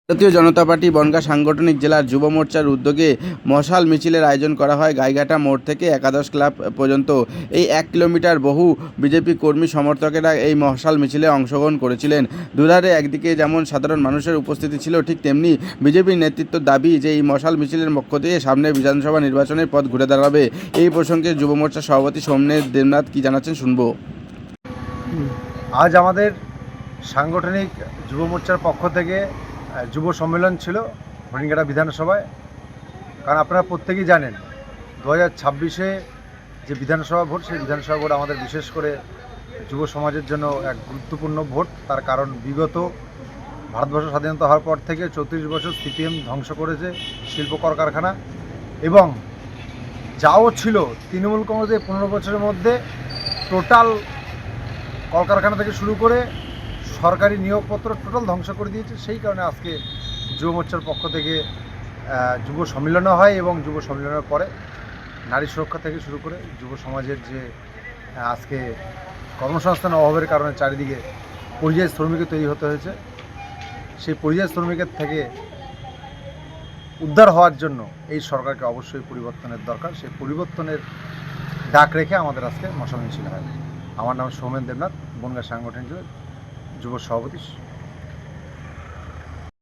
ভারতীয় জনতা পার্টি বনগাঁ সাংগঠনিক জেলার যুব মোর্চার উদ্যোগে মশাল মিছিলের আয়োজন করা হয় গাইঘাটা মোড় থেকে একাদশ ক্লাব পর্যন্ত। এই 1 কিলোমিটার বহু বিজেপি কর্মী সমর্থকেরা এই মশাল মিছিলে অংশগ্রহণ করেছিলেন। দুধারে একদিকে যেমন সাধারণ মানুষের উপস্থিতি ছিল, ঠিক তেমনি বিজেপির নেতৃত্বের দাবি যে এই মশাল মিছিলের পক্ষ থেকে সামনে বিধানসভা নির্বাচনের পথ ঘুরে দাঁড়াবে। এই প্রসঙ্গে যুব মোর্চার সভাপতি সৌমেন দেবনাথ কি জানাচ্ছেন শুনবো। আজ আমাদের সাংগঠনিক যুব মোর্চার পক্ষ থেকে যুব সম্মেলন ছিল হরিণঘাটা বিধানসভায়। কারণ আপনারা প্রত্যেকেই জানেন 2026-এ যে বিধানসভা ভোট, সেই বিধানসভা ভোট আমাদের বিশেষ করে যুব সমাজের জন্য এক গুরুত্বপূর্ণ ভোট। তার কারণ বিগত ভারতবর্ষ স্বাধীনতা হওয়ার পর থেকে 34 বছর সিপিএম ধ্বংস করেছে শিল্প কলকারখানা, এবং যাও ছিল তৃণমূল কংগ্রেসের 15 বছরের মধ্যে টোটাল কলকারখানা থেকে শুরু করে সরকারি নিয়োগপত্র টোটাল ধ্বংস করে দিয়েছে। সেই কারণে আজকে যুব মোর্চার পক্ষ থেকে যুব সম্মেলনও হয়, এবং যুব সম্মেলনের পরে নারী সুরক্ষা থেকে শুরু করে যুব সমাজের যে আজকে কর্মসংস্থানের অভাবের কারণে চারিদিকে পরিযায়ী শ্রমিকের তৈরি হতে হয়েছে, সেই পরিযায়ী শ্রমিকের থেকে উদ্ধার হওয়ার জন্য এই সরকারকে অবশ্যই পরিবর্তনের দরকার। সেই পরিবর্তনের ডাক রেখে আমাদের আজকে মশাল মিছিল হয়। আমার নাম সৌমেন দেবনাথ, বনগাঁ সাংগঠনিক যুব সভাপতি।